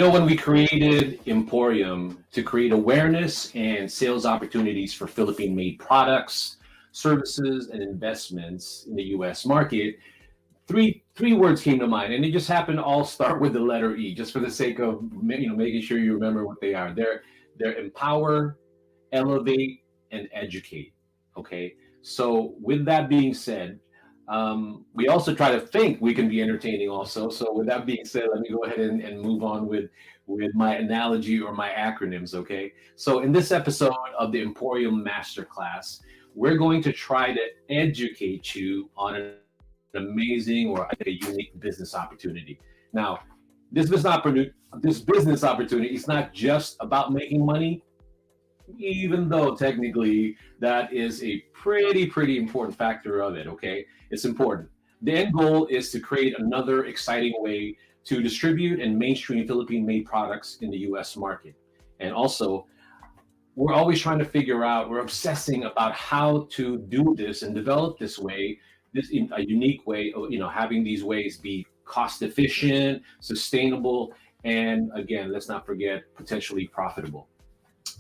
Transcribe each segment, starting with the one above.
When we created Emporium to create awareness and sales opportunities for Philippine-made products, services, and investments in the U.S. market, three words came to mind, and they just happen to all start with the letter E, just for the sake of making sure you remember what they are. They're empower, elevate, and educate. Okay, so with that being said, we also try to think we can be entertaining also. So with that being said, let me go ahead and move on with my analogy or my acronyms. Okay, so in this episode of the Emporium Masterclass, we're going to try to educate you on an amazing or a unique business opportunity. Now, this business opportunity is not just about making money, even though technically that is a pretty important factor of it. Okay, it's important. The end goal is to create another exciting way to distribute and mainstream Philippine-made products in the U.S. market. And also, we're always trying to figure out, we're obsessing about how to do this and develop this way, this in a unique way, having these ways be cost efficient, sustainable, and again, let's not forget, potentially profitable.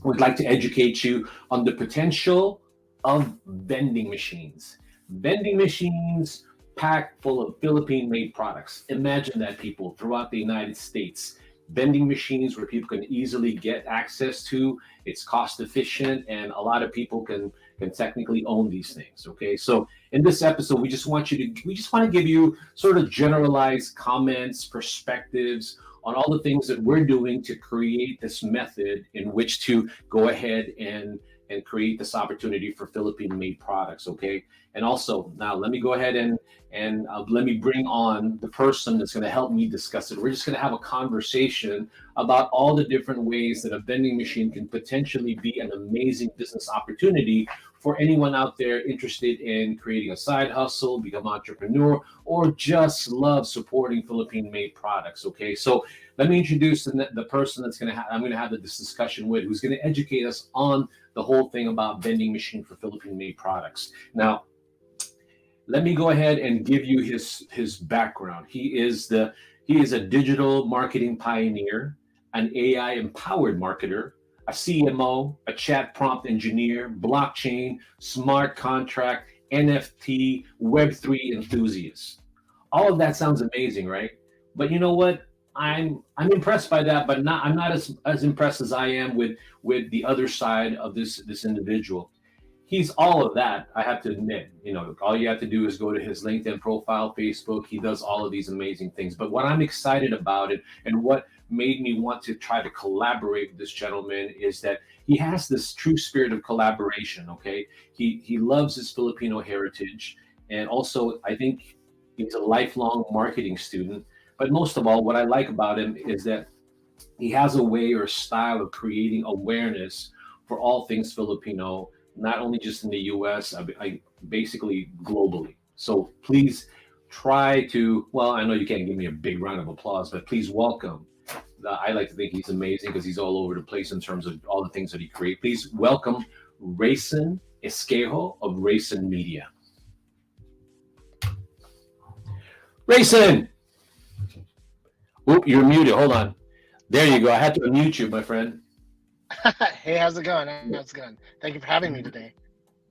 We'd like to educate you on the potential of vending machines. Vending machines packed full of Philippine-made products. Imagine that, people, throughout the United States. Vending machines where people can easily get access to. It's cost efficient, and a lot of people can technically own these things. Okay, so in this episode, we just want to give you sort of generalized comments, perspectives on all the things that we're doing to create this method in which to go ahead and create this opportunity for Philippine-made products. Okay, and also now let me go ahead and let me bring on the person that's going to help me discuss it. We're just going to have a conversation about all the different ways that a vending machine can potentially be an amazing business opportunity for anyone out there interested in creating a side hustle, become an entrepreneur, or just love supporting Philippine-made products. Okay, so let me introduce the person I'm going to have this discussion with, who's going to educate us on the whole thing about vending machine for Philippine-made products. Now, let me go ahead and give you his background. He is a digital marketing pioneer, an AI empowered marketer, a CMO, a chat prompt engineer, blockchain, smart contract, NFT, Web3 enthusiast. All of that sounds amazing, right? But you know what? I'm impressed by that, but I'm not as impressed as I am with the other side of this individual. He's all of that, I have to admit. All you have to do is go to his LinkedIn profile, Facebook. He does all of these amazing things. But what I'm excited about it, and what made me want to try to collaborate with this gentleman, is that he has this true spirit of collaboration. Okay, he loves his Filipino heritage, and also I think he's a lifelong marketing student. But most of all, what I like about him is that he has a way or style of creating awareness for all things Filipino, not only just in the US, I basically globally. So please try to, well, I know you can't give me a big round of applause, but please welcome. I like to think he's amazing because he's all over the place in terms of all the things that he creates. Please welcome Rayson Esquejo of Rayson Media. Rayson! Oop, you're muted. Hold on. There you go. I had to unmute you, my friend. Hey, how's it going? Thank you for having me today.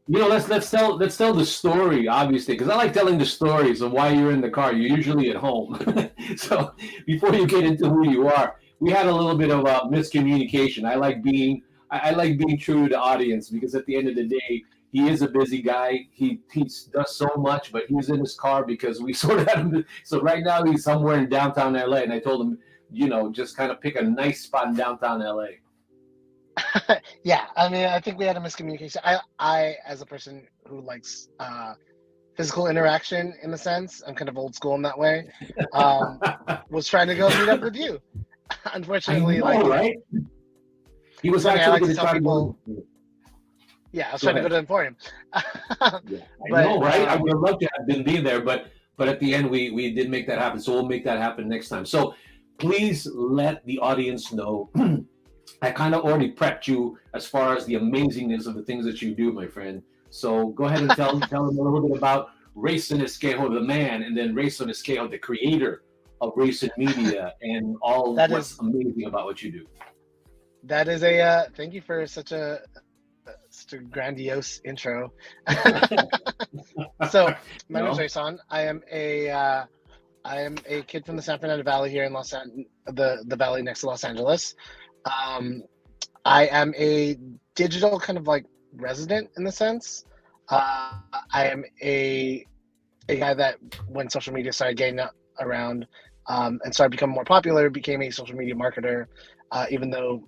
Let's tell the story, obviously, because I like telling the stories of why you're in the car. You're usually at home. So before you get into who you are, we had a little bit of a miscommunication. I like being true to the audience, because at the end of the day, he is a busy guy. He does so much, but he's in his car because we sort of had him. So right now he's somewhere in downtown LA, and I told him, just kind of pick a nice spot in downtown LA. Yeah, I mean, I think we had a miscommunication. I as a person who likes physical interaction, in a sense, I'm kind of old school in that way, was trying to go meet up with you. Unfortunately, right? He was actually going to try to go. Yeah, I was trying to go to Emporium. Yeah, I know, right? I would have loved to have been there, but at the end, we did make that happen. So we'll make that happen next time. So please let the audience know. I kind of already prepped you as far as the amazingness of the things that you do, my friend. So go ahead and tell them a little bit about Rayson Esquejo, the man, and then Rayson Esquejo, the creator of Rayson Media and all That what's is amazing about what you do. that is a thank you for such a grandiose intro. So my name is No? Rayson. I am a kid from the San Fernando Valley here in the valley next to Los Angeles. Um, I am a digital kind of like resident in the sense. I am a guy that when social media started getting around and started becoming more popular, became a social media marketer, even though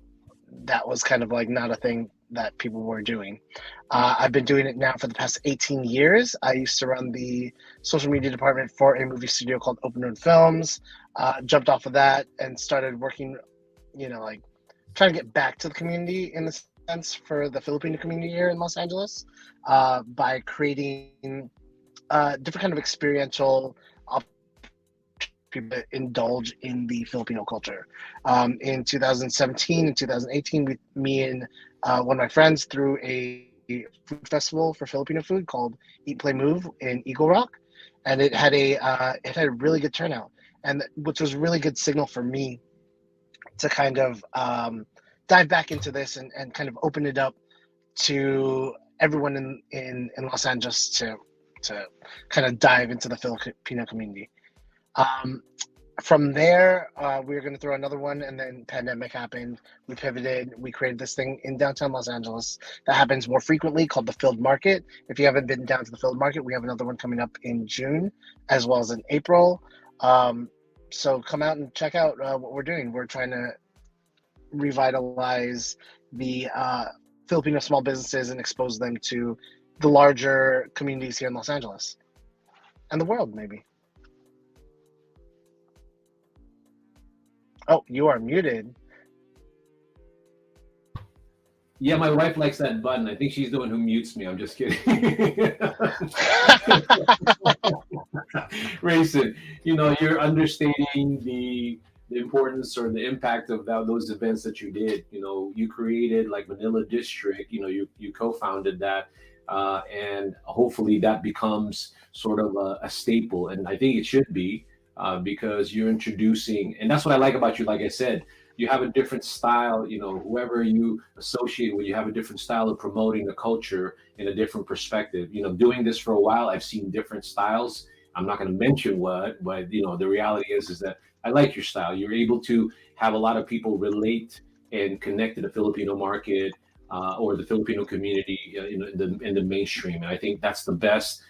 that was kind of like not a thing that people were doing. I've been doing it now for the past 18 years. I used to run the social media department for a movie studio called Open Road Films. Jumped off of that and started working, like trying to get back to the community in the sense for the Filipino community here in Los Angeles by creating different kind of experiential people that indulge in the Filipino culture. In 2017 and 2018, me and one of my friends threw a food festival for Filipino food called Eat Play Move in Eagle Rock, and it had a really good turnout, and which was a really good signal for me to kind of dive back into this and kind of open it up to everyone in Los Angeles to kind of dive into the Filipino community. Um, from there, we were going to throw another one, and then pandemic happened. We pivoted. We created this thing in downtown Los Angeles that happens more frequently called the Field Market. If you haven't been down to the Field Market, we have another one coming up in June as well as in April. So come out and check out what we're doing. We're trying to revitalize the Filipino small businesses and expose them to the larger communities here in Los Angeles and the world, maybe. Oh, you are muted. Yeah, my wife likes that button. I think she's the one who mutes me. I'm just kidding. Rayson, you're understating the importance or the impact of those events that you did. You created like Manila District. You co-founded that, and hopefully that becomes sort of a staple. And I think it should be because you're introducing, and that's what I like about you. Like I said, you have a different style. Whoever you associate with, you have a different style of promoting the culture in a different perspective. Doing this for a while, I've seen different styles. I'm not going to mention what, but the reality is that I like your style. You're able to have a lot of people relate and connect to the Filipino market or the Filipino community in the mainstream, and I think that's the best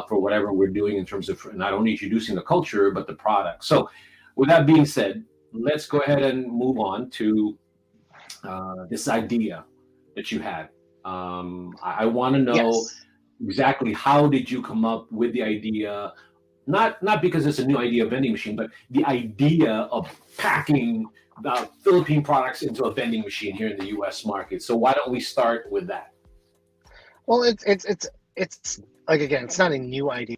for whatever we're doing in terms of not only introducing the culture but the product. So, with that being said, let's go ahead and move on to this idea that you had. I want to know Yes. exactly how did you come up with the idea, not because it's a new idea of vending machine, but the idea of packing the Philippine products into a vending machine here in the U.S. market. So why don't we start with that? Well, it's like again, it's not a new idea.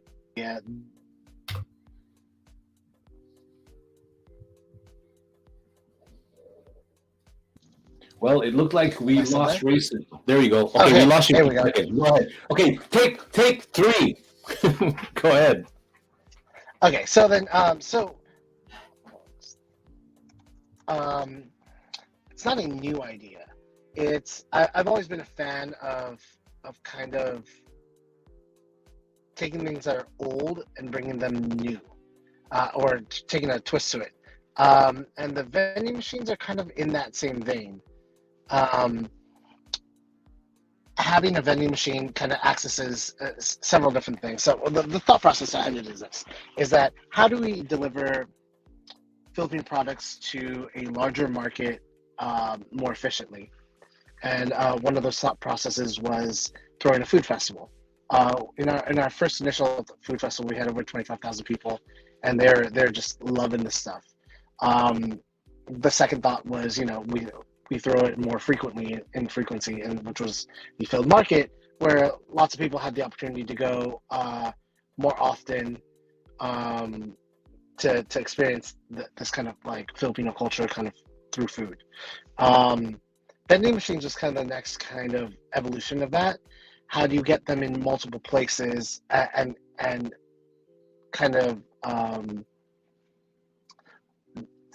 Well, it looked like Am we I still lost there? Rayson. There you go. Okay, we Okay, lost you. there we go. Okay, go ahead. Okay, take three. Go ahead. Okay, so then, um, it's not a new idea. I've always been a fan of kind of taking things that are old and bringing them new, or taking a twist to it. And the vending machines are kind of in that same vein. Um, Having a vending machine kind of accesses several different things. So the thought process behind it is this: is that how do we deliver Philippine products to a larger market more efficiently? And one of those thought processes was throwing a food festival. In our first initial food festival, we had over 25,000 people, and they're just loving this stuff. The second thought was, we throw it more frequently in frequency, and which was the field market, where lots of people had the opportunity to go more often to experience this kind of like Filipino culture kind of through food. Vending machines is kind of the next kind of evolution of that. How do you get them in multiple places and kind of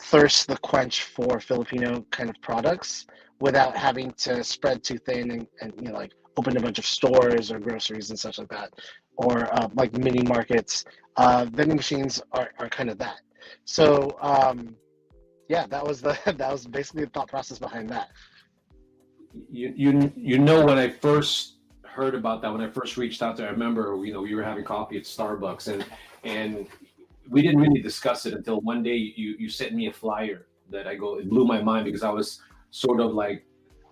thirst the quench for Filipino kind of products without having to spread too thin and like open a bunch of stores or groceries and such like that, or like mini markets. Vending machines are kind of that. So yeah, that was the that was basically the thought process behind that. You know, when I first heard about that, when I first reached out there, I remember, we were having coffee at Starbucks, and we didn't really discuss it until one day you sent me a flyer that it blew my mind, because I was sort of like,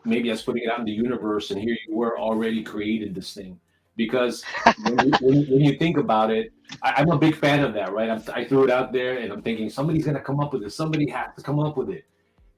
maybe I was putting it out in the universe, and here you were already created this thing. Because when you think about it, I'm a big fan of that, right? I threw it out there, and I'm thinking somebody's going to come up with it. Somebody has to come up with it.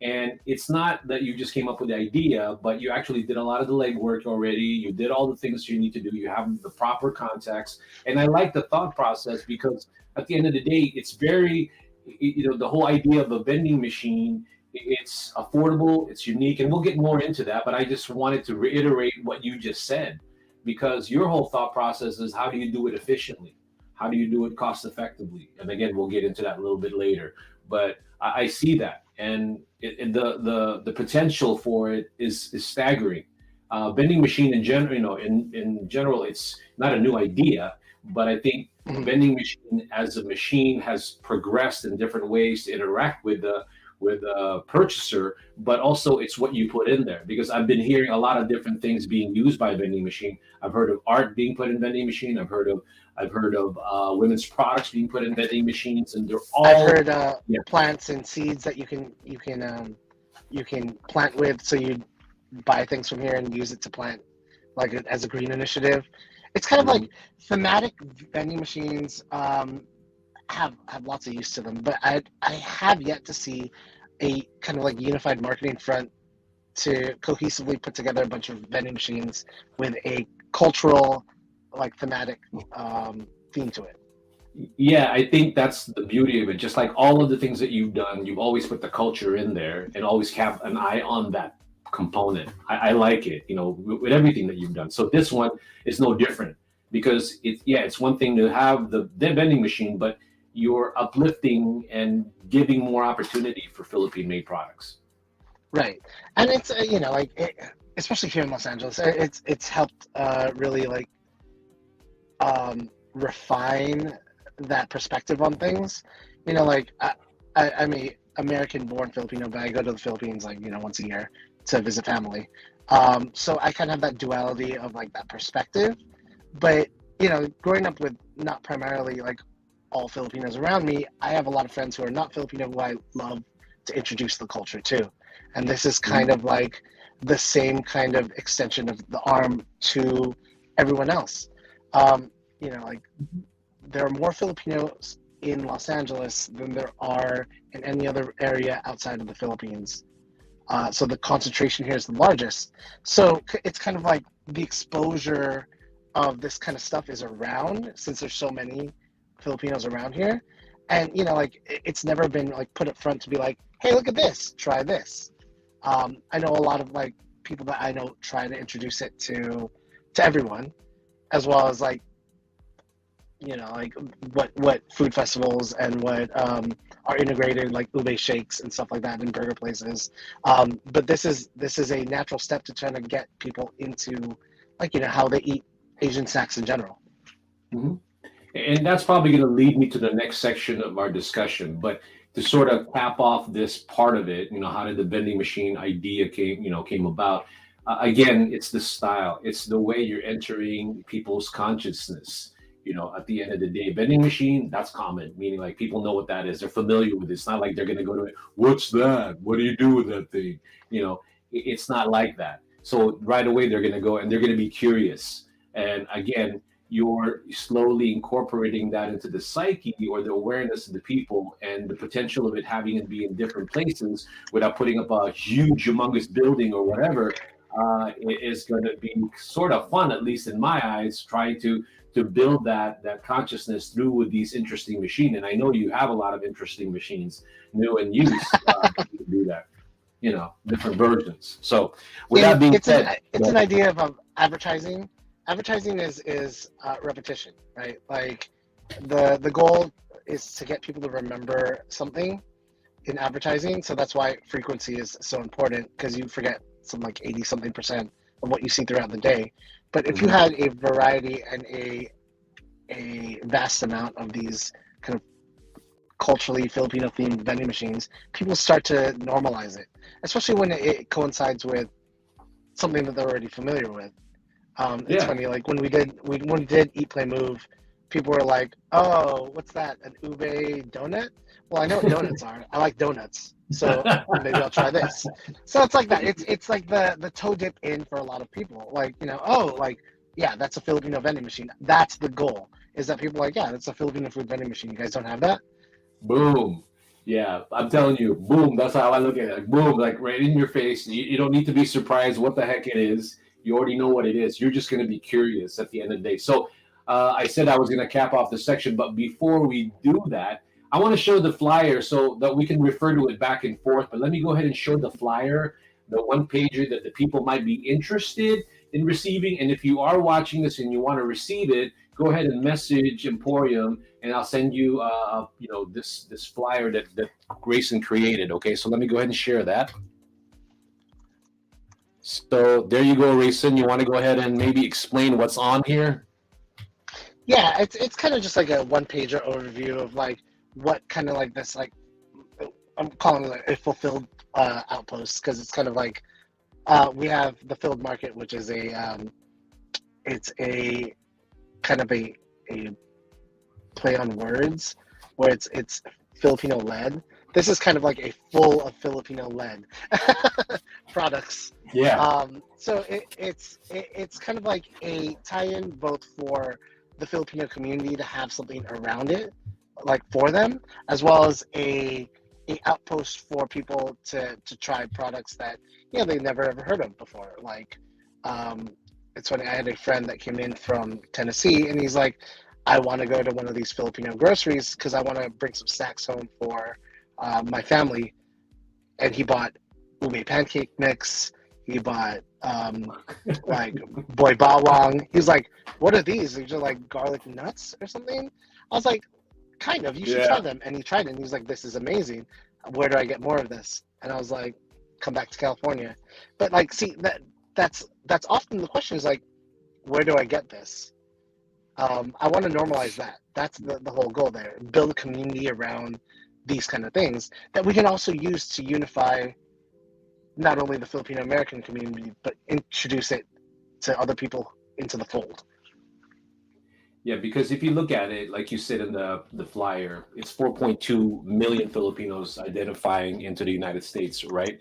And it's not that you just came up with the idea, but you actually did a lot of the legwork already. You did all the things you need to do. You have the proper context. And I like the thought process, because at the end of the day, it's very, the whole idea of a vending machine, it's affordable, it's unique, and we'll get more into that. But I just wanted to reiterate what you just said, because your whole thought process is, how do you do it efficiently? How do you do it cost effectively? And again, we'll get into that a little bit later. But I see that, and the potential for it is staggering. Vending machine in general, in general, it's not a new idea, but I think vending machine as a machine has progressed in different ways to interact with the purchaser, but also it's what you put in there. Because I've been hearing a lot of different things being used by a vending machine. I've heard of art being put in vending machine. I've heard of women's products being put in vending machines, and they're all. I've heard plants and seeds that you can plant with. So you buy things from here and use it to plant, like as a green initiative. It's kind of like thematic vending machines. Have lots of use to them, but I have yet to see a kind of like unified marketing front to cohesively put together a bunch of vending machines with a cultural, like thematic theme to it. Yeah, I think that's the beauty of it. Just like all of the things that you've done, you've always put the culture in there and always have an eye on that component. I like it, with everything that you've done. So this one is no different, because it's one thing to have the vending machine, but you're uplifting and giving more opportunity for Philippine-made products. Right, and it's especially here in Los Angeles, it's helped really like refine that perspective on things. Like I'm a American-born Filipino, but I go to the Philippines like once a year to visit family. So I kind of have that duality of like that perspective. But growing up with not primarily like all Filipinos around me, I have a lot of friends who are not Filipino who I love to introduce the culture to. And this is kind of like the same kind of extension of the arm to everyone else. Like there are more Filipinos in Los Angeles than there are in any other area outside of the Philippines. So the concentration here is the largest. So it's kind of like the exposure of this kind of stuff is around, since there's so many Filipinos around here. And like it's never been like put up front to be like, hey, look at this, try this. I know a lot of like people that I know try to introduce it to everyone, as well as like like what food festivals and what are integrated, like ube shakes and stuff like that in burger places. But this is a natural step to trying to get people into like how they eat Asian snacks in general. Mm-hmm. And that's probably going to lead me to the next section of our discussion. But to sort of cap off this part of it, how did the vending machine idea came about? Again, it's the style. It's the way you're entering people's consciousness. At the end of the day, vending machine, that's common, meaning like people know what that is. They're familiar with it. It's not like they're going to go to it. What's that? What do you do with that thing? It's not like that. So right away, they're going to go and they're going to be curious. And again, you're slowly incorporating that into the psyche or the awareness of the people, and the potential of it having to be in different places without putting up a huge, humongous building or whatever. It is going to be sort of fun, at least in my eyes, trying to build that consciousness through with these interesting machines. And I know you have a lot of interesting machines, new and used, to do that. Different versions. So with that being said, it's an idea of advertising. Advertising is repetition, right? Like the goal is to get people to remember something, in advertising. So that's why frequency is so important, because you forget some like 80 something percent of what you see throughout the day. But if you Mhm. had a variety and a vast amount of these kind of culturally Filipino themed vending machines, people start to normalize it, especially when it coincides with something that they're already familiar with. It's Yeah. funny, like when we did Eat Play Move, people were like, "Oh, what's that? An ube donut?" Well, I know what donuts are. I like donuts, so maybe I'll try this. So it's like that. It's like the toe dip in for a lot of people. Like, oh, like, yeah, that's a Filipino vending machine. That's the goal. Is that people are like, yeah, that's a Filipino food vending machine. You guys don't have that? Boom. Yeah, I'm telling you, boom. That's how I look at it. Like, boom, like right in your face. You don't need to be surprised what the heck it is. You already know what it is. You're just going to be curious at the end of the day. So I said I was going to cap off the section, but before we do that, I want to show the flyer so that we can refer to it back and forth. But let me go ahead and show the flyer, the one pager that the people might be interested in receiving. And if you are watching this and you want to receive it, go ahead and message Emporium and I'll send you, this flyer that Rayson created. Okay, so let me go ahead and share that. So there you go, Rayson. You want to go ahead and maybe explain what's on here? Yeah, it's kind of just like a one pager overview of like what kind of like this, like, I'm calling it a fulfilled outpost, because it's kind of like we have the filled market, which is it's a kind of a play on words, where it's Filipino led. This is kind of like a full of Filipino led products. Yeah. So it's kind of like a tie-in both for the Filipino community to have something around it, like for them, as well as a outpost for people to try products that they never ever heard of before. Like, it's funny. I had a friend that came in from Tennessee, and he's like, "I want to go to one of these Filipino groceries because I want to bring some snacks home for my family." And he bought ube pancake mix. He bought like boy bawang. He's like, "What are these? These are like garlic nuts or something." I was like, "Kind of. You should try Yeah. them." And he tried it, and he's like, "This is amazing. Where do I get more of this?" And I was like, "Come back to California." But like, see, that's often the question, is like, where do I get this? I want to normalize that. That's the whole goal there. Build a community around these kind of things that we can also use to unify not only the Filipino American community, but introduce it to other people into the fold. Yeah, because if you look at it, like you said in the flyer, it's 4.2 million Filipinos identifying into the United States, right?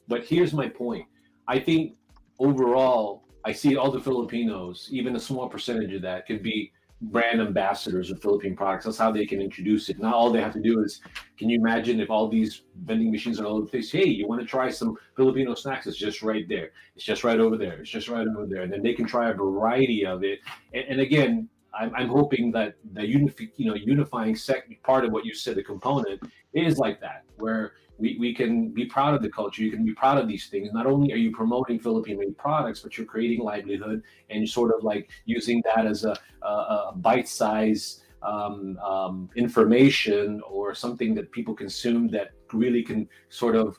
But here's my point. I think overall, I see all the Filipinos, even a small percentage of that, could be brand ambassadors of Philippine products. That's how they can introduce it. Now all they have to do is, can you imagine if all these vending machines are all over the place? Hey, you want to try some Filipino snacks? It's just right there. It's just right over there. It's just right over there. And then they can try a variety of it. And again, I'm hoping that the unifying part of what you said, the component, is like that, where we can be proud of the culture. You can be proud of these things. Not only are you promoting Philippine-made products, but you're creating livelihood and you're sort of like using that as a bite-sized information or something that people consume that really can sort of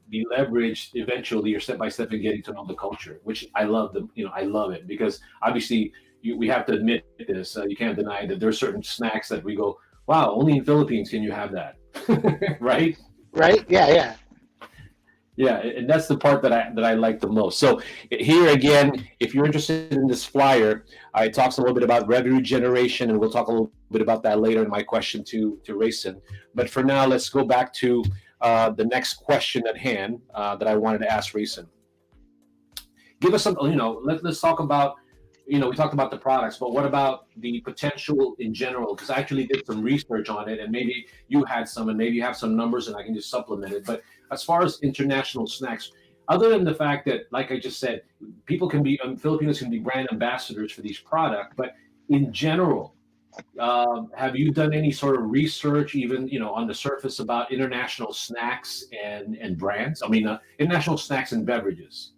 be leveraged eventually or step by step in getting to know the culture, which I love. I love it because obviously we have to admit this. You can't deny that there are certain snacks that we go, wow, only in Philippines can you have that, right? Right? Yeah, yeah. Yeah, and that's the part that I like the most. So here again, if you're interested in this flyer, it talks a little bit about revenue generation, and we'll talk a little bit about that later in my question to Rayson. But for now, let's go back to the next question at hand that I wanted to ask Rayson. Give us some, let's talk about, we talked about the products, but what about the potential in general? Because I actually did some research on it, and maybe you had some, and maybe you have some numbers, and I can just supplement it. But as far as international snacks, other than the fact that, like I just said, Filipinos can be brand ambassadors for these products, but in general, have you done any sort of research, even on the surface, about international snacks and brands? I mean, international snacks and beverages.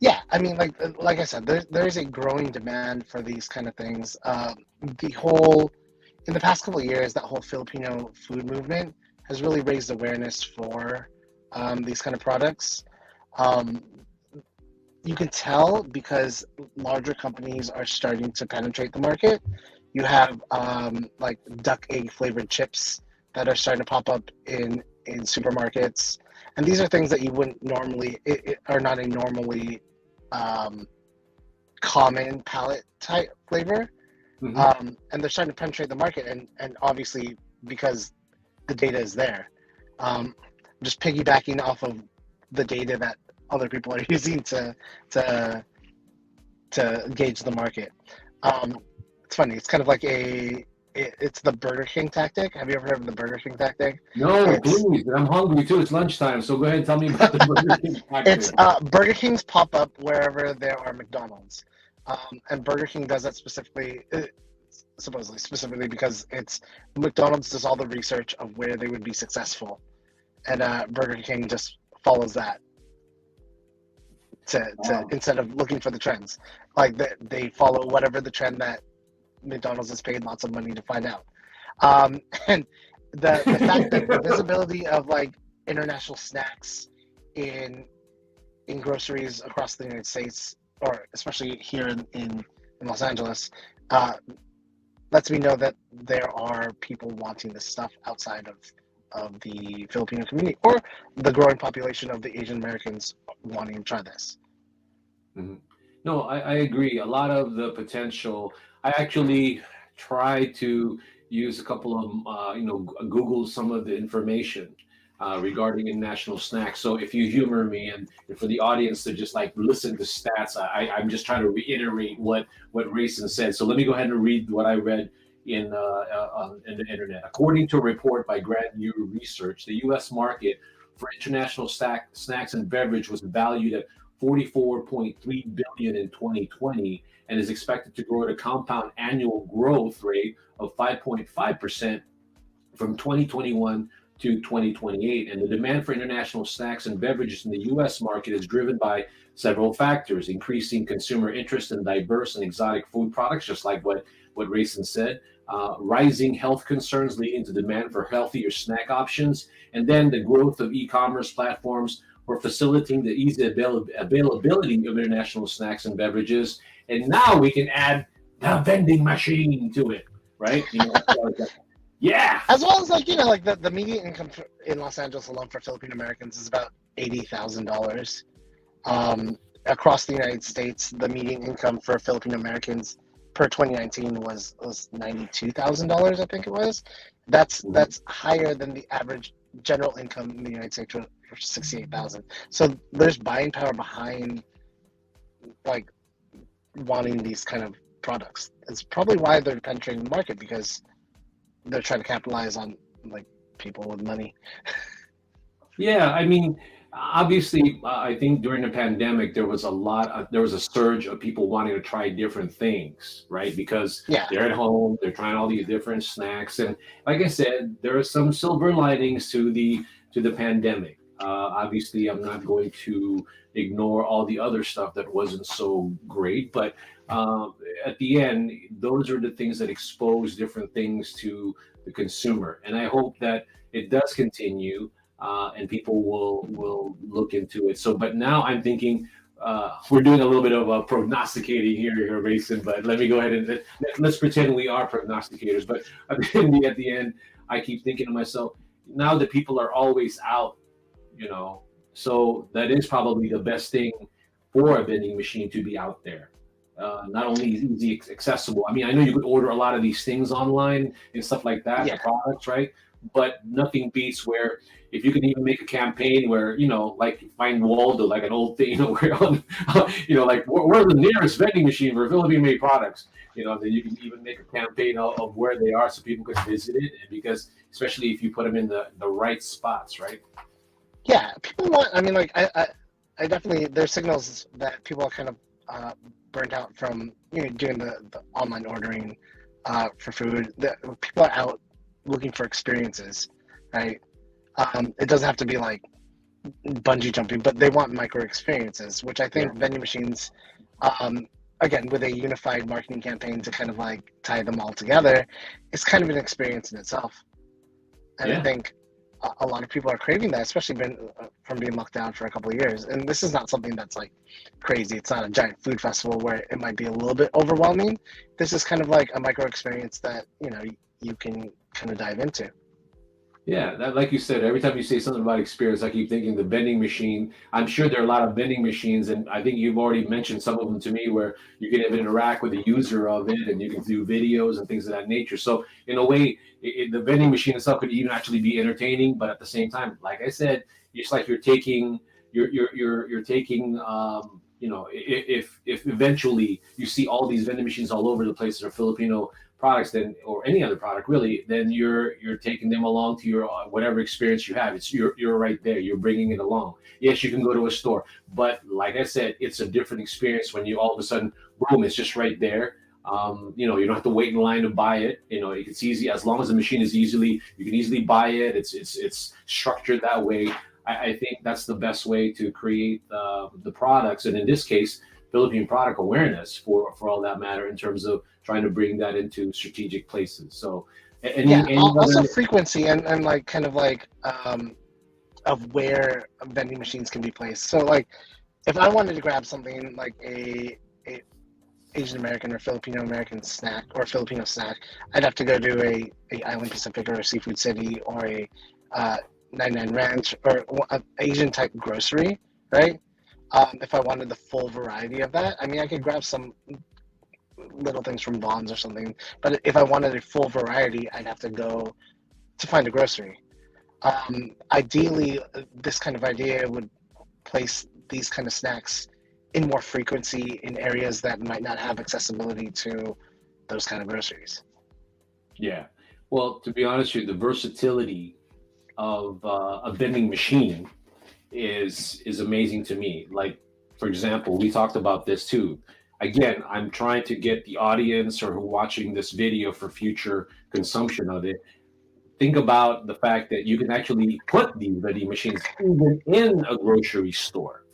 Yeah, I mean, like I said, there's a growing demand for these kind of things. The whole In the past couple of years, that whole Filipino food movement has really raised awareness for these kind of products. Um, you can tell because larger companies are starting to penetrate the market. You have like duck egg flavored chips that are starting to pop up in supermarkets, and these are things that you wouldn't normally are not a normally common palate type flavor. Hmm. And they're starting to penetrate the market, and obviously because the data is there. Just piggybacking off of the data that other people are using to gauge the market. It's funny. It's kind of like it's the Burger King tactic. Have you ever heard of the Burger King tactic? No, It's please. I'm hungry too. It's lunchtime, so go ahead and tell me about the Burger King it's tactic. Burger Kings pop up wherever there are McDonald's, and Burger King does that specifically. Supposedly specifically because it's McDonald's does all the research of where they would be successful, and Burger King just follows that to Wow. instead of looking for the trends, like they follow whatever the trend that McDonald's has paid lots of money to find out. And the fact that the visibility of like international snacks in groceries across the United States, or especially here in Los Angeles, uh, lets me know that there are people wanting this stuff outside of the Filipino community or the growing population of the Asian Americans wanting to try this. Mhm. No, I agree. A lot of the potential. I actually tried to use a couple of, Google some of the information regarding international snacks. So if you humor me, and for the audience to just like listen to stats, I'm just trying to reiterate what Rayson said. So let me go ahead and read what I read in the internet. According to a report by Grand New Research, the U.S. market for international snacks and beverage was valued at 44.3 billion in 2020 and is expected to grow at a compound annual growth rate of 5.5% from 2021 to 2028. And the demand for international snacks and beverages in the US market is driven by several factors: increasing consumer interest in diverse and exotic food products, just like what Rayson said, rising health concerns leading to demand for healthier snack options, and then the growth of e commerce platforms for facilitating the easy availability of international snacks and beverages. And now we can add the vending machine to it, right? Yeah. As well as like like the median income in Los Angeles alone for Filipino Americans is about $80,000. Across the United States, the median income for Filipino Americans per 2019 was $92,000. I think it was. That's higher than the average general income in the United States for 68,000. So there's buying power behind like wanting these kind of products. It's probably why they're penetrating the market because they're trying to capitalize on like people with money. Yeah, I mean, obviously, I think during the pandemic there was a surge of people wanting to try different things, right? Because Yeah, they're at home, they're trying all these different snacks, and like I said, there are some silver linings to the pandemic. Obviously, I'm not going to ignore all the other stuff that wasn't so great, but um, at the end, those are the things that expose different things to the consumer, and I hope that it does continue and people will look into it. So, but now I'm thinking we're doing a little bit of prognosticating here, Rayson. But let me go ahead and let's pretend we are prognosticators. But at the end, I keep thinking to myself, now that people are always out, you know, so that is probably the best thing for a vending machine to be out there. Not only is easy accessible. I mean, I know you could order a lot of these things online and stuff like that, the yeah, products, right? But nothing beats where if you can even make a campaign where like find Waldo, like an old thing, where on, like where's the nearest vending machine for Philippine-made products, then you can even make a campaign of where they are so people can visit it, because especially if you put them in the right spots, right? yeah. People want. I mean, like I definitely there's signals that people are kind of burnt out from doing the online ordering for food. That people are out looking for experiences, right? It doesn't have to be like bungee jumping, but they want micro experiences, which I Yeah, think vending machines, um, again, with a unified marketing campaign to kind of like tie them all together, it's kind of an experience in itself. And I yeah. think a lot of people are craving that, especially from being locked down for a couple of years. And this is not something that's like crazy. It's not a giant food festival where it might be a little bit overwhelming. This is kind of like a micro experience that, you can kind of dive into. Yeah, that, like you said, every time you say something about experience, I keep thinking the vending machine. I'm sure there are a lot of vending machines, and I think you've already mentioned some of them to me where you can even interact with the user of it and you can do videos and things of that nature. So, in a way, the vending machine itself could even actually be entertaining, but at the same time, like I said, it's like you're taking if eventually you see all these vending machines all over the place that are Filipino products, then, or any other product really, then you're taking them along to your whatever experience you have. It's you're right there, you're bringing it along. Yes, you can go to a store, but like I said, it's a different experience when you all of a sudden, boom, it's just right there. You don't have to wait in line to buy it. It's easy, as long as the machine is you can easily buy it. It's structured that way. I think that's the best way to create the products, and in this case, Philippine product awareness for all that matter, in terms of trying to bring that into strategic places. So, Yeah, any also other? frequency and like kind of like of where vending machines can be placed. So like if I wanted to grab something like a Asian American or Filipino American snack or Filipino snack, I'd have to go to a Island Pacific or a Seafood City or a 99 Ranch or a Asian type grocery, right? If I wanted the full variety of that, I mean, I could grab some little things from Bonds or something. But if I wanted a full variety, I'd have to go to find a grocery. Ideally, this kind of idea would place these kind of snacks in more frequency in areas that might not have accessibility to those kind of groceries. Yeah. Well, to be honest with you, the versatility of a vending machine is amazing to me. Like, for example, we talked about this too. Again, I'm trying to get the audience or who watching this video for future consumption of it. Think about the fact that you can actually put these vending machines even in a grocery store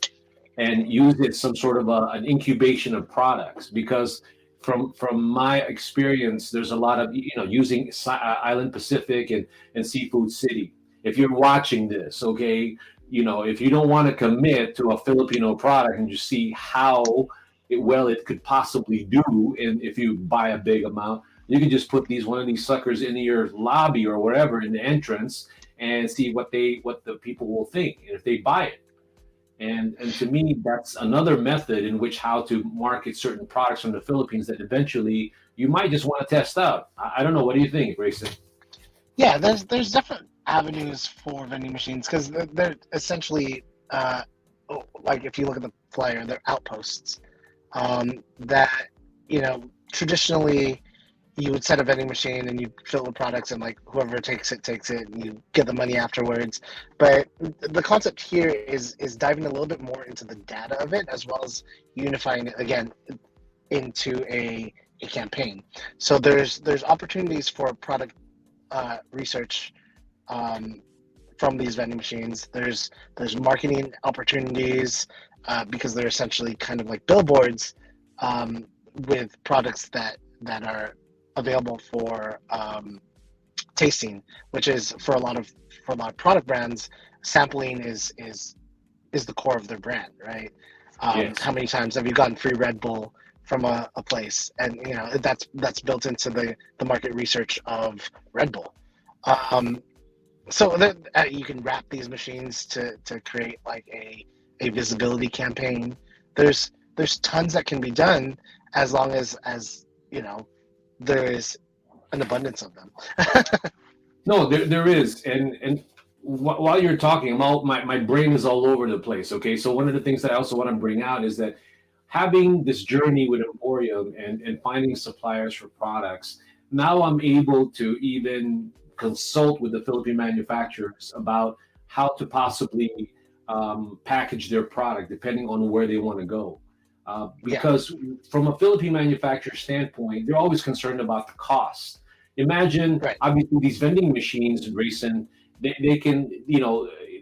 and use it some sort of an incubation of products, because from my experience, there's a lot of using Island Pacific and Seafood City. If you're watching this, okay, if you don't want to commit to a Filipino product and just see how well it could possibly do, and if you buy a big amount, you can just put one of these suckers in your lobby or wherever in the entrance and see what the people will think and if they buy it. And to me, that's another method in which how to market certain products from the Philippines that eventually you might just want to test out. I don't know. What do you think, Rayson? Yeah, there's different avenues for vending machines because they're essentially like if you look at the flyer, they're outposts that traditionally you would set a vending machine and you fill the products and like whoever takes it and you get the money afterwards. But the concept here is diving a little bit more into the data of it as well as unifying it again into a campaign. So there's opportunities for product research from these vending machines. There's marketing opportunities because they're essentially kind of like billboards with products that are available for tasting, which is for a lot of product brands, sampling is the core of their brand, right? Yes. How many times have you gotten free Red Bull from a place? And that's built into the market research of Red Bull. So that you can wrap these machines to create like a visibility campaign. There's tons that can be done as long as there is an abundance of them. No, there is, and while you're talking, my brain is all over the place. Okay, so one of the things that I also want to bring out is that having this journey with Emporium and finding suppliers for products, now I'm able to even consult with the Philippine manufacturers about how to possibly package their product depending on where they want to go. Because from a Philippine manufacturer standpoint, they're always concerned about the cost. Imagine, Right. obviously, these vending machines, Rayson, they can,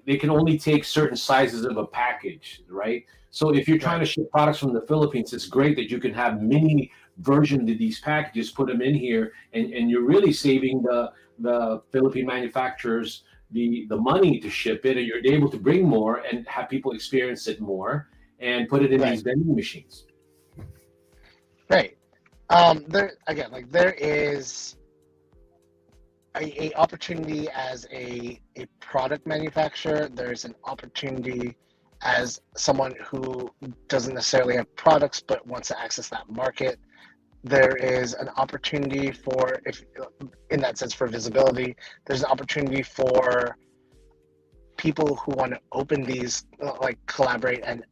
they can only take certain sizes of a package, right? So if you're trying to ship products from the Philippines, it's great that you can have mini versions of these packages, put them in here, and you're really saving the Philippine manufacturers the money to ship it, and you're able to bring more and have people experience it more and put it in Right. these vending machines. Right. There again, like there is a opportunity as a product manufacturer. There's an opportunity as someone who doesn't necessarily have products but wants to access that market. There is an opportunity for, if in that sense, for visibility. There's an opportunity for people who want to open these, like collaborate and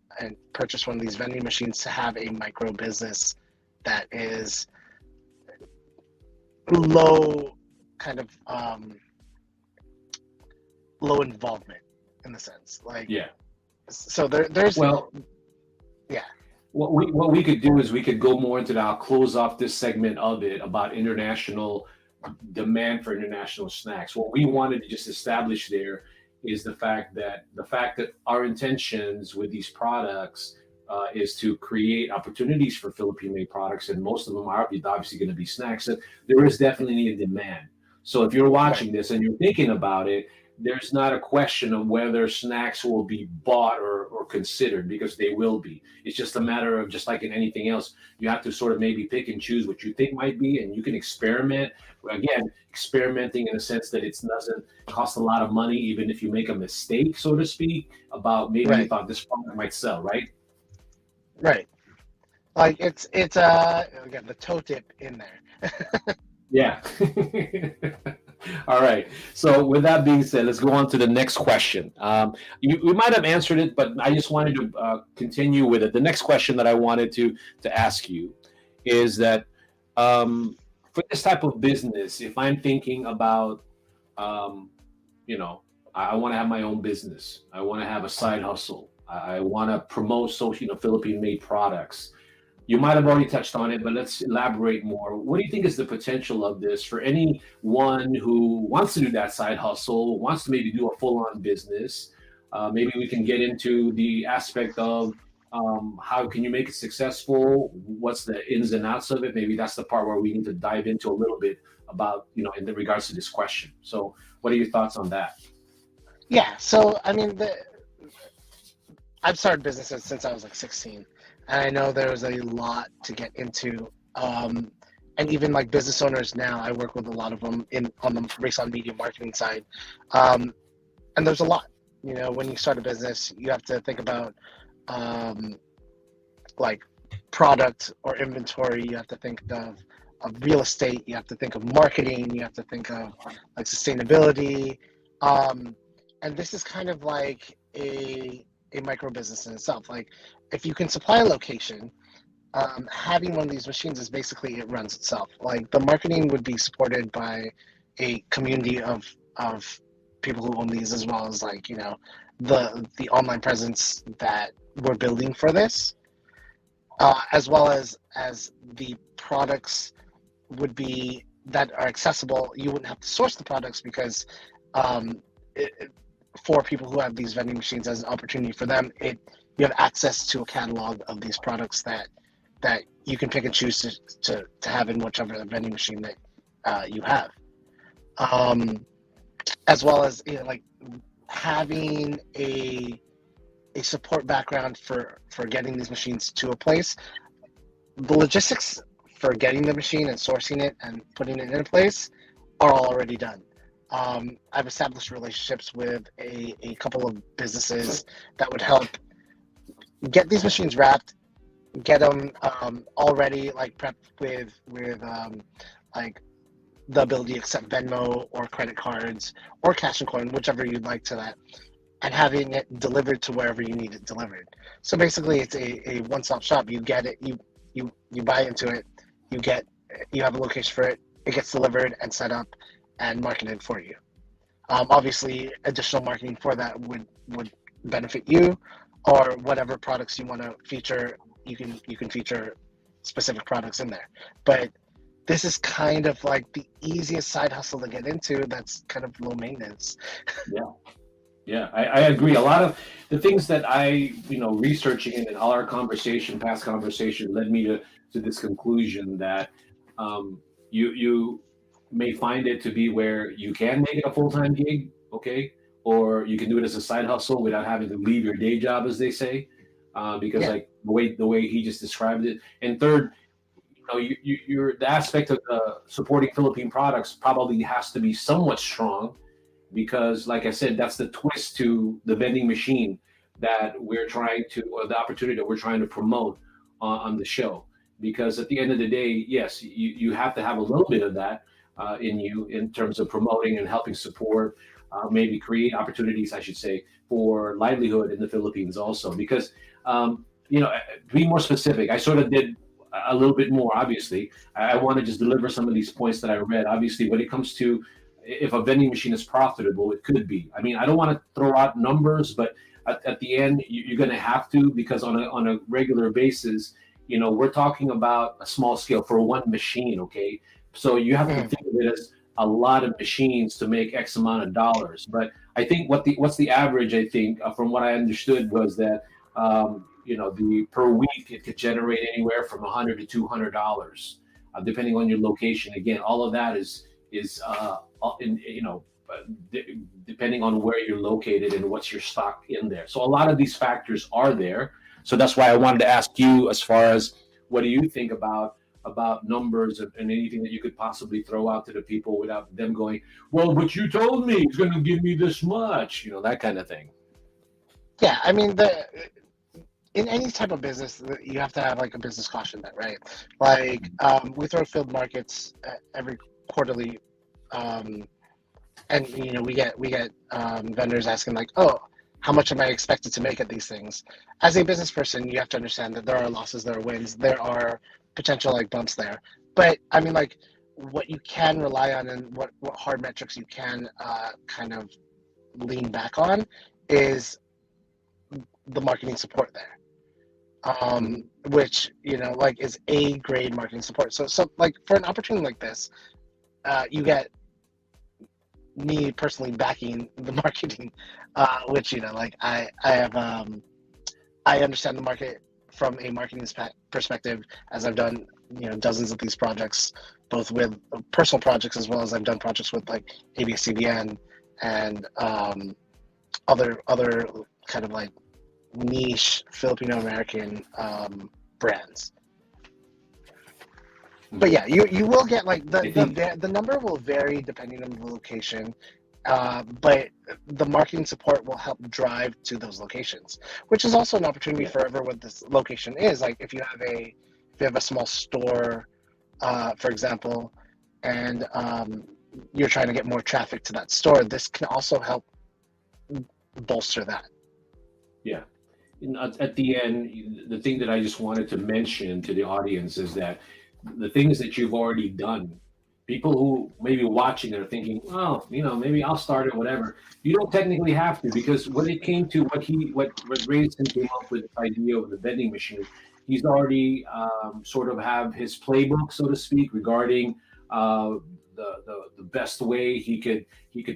purchase one of these vending machines to have a micro business that is low kind of low involvement in the sense, like, Yeah. so there's Well, yeah. what we could do is we could go more into that. I'll close off this segment of it about international demand for international snacks. What we wanted to just establish there is the fact that our intentions with these products is to create opportunities for Philippine-made products, and most of them are obviously going to be snacks. That there is definitely a demand. So if you're Right. watching this and you're thinking about it, there's not a question of whether snacks will be bought or considered, because they will be. It's just a matter of, just like in anything else, you have to sort of maybe pick and choose what you think might be, and you can experiment. Again, experimenting in a sense that it doesn't cost a lot of money, even if you make a mistake, so to speak, about maybe you Right. thought this product might sell, right? Right. Like it's again, the toe tip in there. Yeah. All right. So with that being said, let's go on to the next question. You might have answered it, but I just wanted to continue with it. The next question that I wanted to ask you is that, for this type of business, if I'm thinking about, um, you know, I want to have my own business. I want to have a side hustle. I want to promote social, Philippine-made products. You might have already touched on it, but let's elaborate more. What do you think is the potential of this for anyone who wants to do that side hustle, wants to maybe do a full-on business? Maybe we can get into the aspect of, how can you make it successful? What's the ins and outs of it? Maybe that's the part where we need to dive into a little bit about, in regards to this question. So, what are your thoughts on that? Yeah. So I mean, I've started businesses since I was like 16, and I know there was a lot to get into. And even like business owners now, I work with a lot of them on the Rayson media marketing side, and there's a lot. When you start a business, you have to think about um, like product or inventory. You have to think of real estate. You have to think of marketing. You have to think of like sustainability. Um, and this is kind of like a micro business in itself. Like if you can supply a location, having one of these machines is basically, it runs itself. Like the marketing would be supported by a community of people who own these, as well as like the online presence that we're building for this, as well as the products would be that are accessible. You wouldn't have to source the products because um, for people who have these vending machines, as an opportunity for them, you have access to a catalog of these products that you can pick and choose to have in whichever vending machine that you have, as well as like having a support background for getting these machines to a place. The logistics for getting the machine and sourcing it and putting it in place are already done. I've established relationships with a couple of businesses that would help get these machines wrapped, get them already like prepped with like the ability to accept Venmo or credit cards or cash and coin, whichever you'd like to that, and having it delivered to wherever you need it delivered. So basically, it's a one-stop shop. You get it, you buy into it, you have a location for it, it gets delivered and set up and marketed for you. Obviously, additional marketing for that would benefit you, or whatever products you want to feature. You can feature specific products in there, but this is kind of like the easiest side hustle to get into. That's kind of low maintenance. Yeah. Yeah, I agree. A lot of the things that researching it and all our past conversation led me to this conclusion that, you may find it to be where you can make it a full-time gig, okay, or you can do it as a side hustle without having to leave your day job, as they say, because Yeah. like the way he just described it. And third, you're the aspect of supporting Philippine products probably has to be somewhat strong because, like I said, that's the twist to the vending machine that we're trying to, or the opportunity that we're trying to promote on the show. Because at the end of the day, yes, you have to have a little bit of that in you in terms of promoting and helping support, maybe create opportunities, I should say, for livelihood in the Philippines also. Because, to be more specific, I sort of did a little bit more, obviously. I want to just deliver some of these points that I read. Obviously, when it comes to if a vending machine is profitable, it could be. I mean, I don't want to throw out numbers, but at the end, you're going to have to because on a regular basis, we're talking about a small scale for one machine. Okay, so you have to Mhm. think of it as a lot of machines to make X amount of dollars. But I think what's the average? I think from what I understood was that the per week it could generate anywhere from $100 to $200, depending on your location. Again, all of that is in, depending on where you're located and what's your stock in there. So a lot of these factors are there. So that's why I wanted to ask you, as far as what do you think about numbers and anything that you could possibly throw out to the people without them going, well, but you told me it's going to give me this much, that kind of thing. Yeah, I mean, the in any type of business, you have to have like a business caution net, right? Like we throw field markets every quarterly, um, and we get vendors asking like, oh, how much am I expected to make at these things? As a business person, you have to understand that there are losses, there are wins, there are potential like bumps there. But I mean, like what you can rely on and what hard metrics you can kind of lean back on is the marketing support there, Mhm. which like is A grade marketing support. So like for an opportunity like this, you get me personally backing the marketing, which like I have I understand the market from a marketing perspective, as I've done dozens of these projects, both with personal projects as well as I've done projects with like ABCBN and other kind of like niche Filipino American brands. But Mhm. yeah, you will get like I think, the number will vary depending on the location, but the marketing support will help drive to those locations, which is also an opportunity yeah, for what this location is. Like if you have a small store, for example, and you're trying to get more traffic to that store, this can also help bolster that. yeah. At the end, the thing that I just wanted to mention to the audience is that the things that you've already done, people who may be watching are thinking, oh, maybe I'll start it, whatever. You don't technically have to, because when it came to what Rayson came up with, the idea of the vending machine, he's already sort of have his playbook, so to speak, regarding the best way he could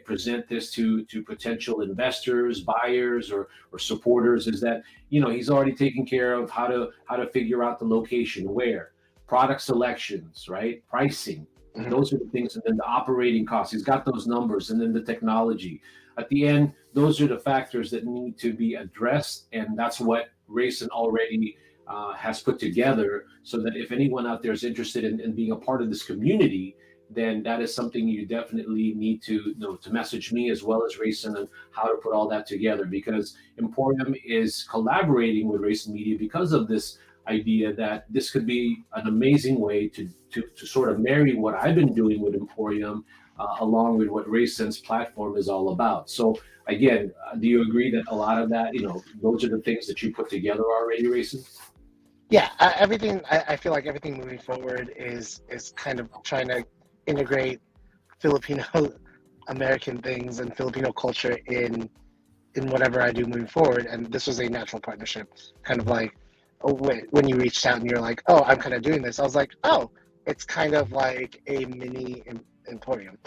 present this to potential investors, buyers, or supporters. Is that he's already taken care of how to figure out the location, where, product selections, right, pricing. Mhm. Those are the things, and then the operating costs. He's got those numbers, and then the technology. At the end, those are the factors that need to be addressed, and that's what Rayson already has put together. So that if anyone out there is interested in being a part of this community, then that is something you definitely need to message me as well as Rayson on how to put all that together, because Emporium is collaborating with Rayson Media because of this idea that this could be an amazing way to sort of marry what I've been doing with Emporium along with what Rayson's platform is all about. So again, do you agree that a lot of that, those are the things that you put together already, Rayson? Yeah, everything. I feel like everything moving forward is kind of trying to integrate Filipino American things and Filipino culture in whatever I do moving forward. And this was a natural partnership, kind of like, oh wait, when you reached out and you're like, oh, I'm kind of doing this. I was like, oh, it's kind of like a mini emporium.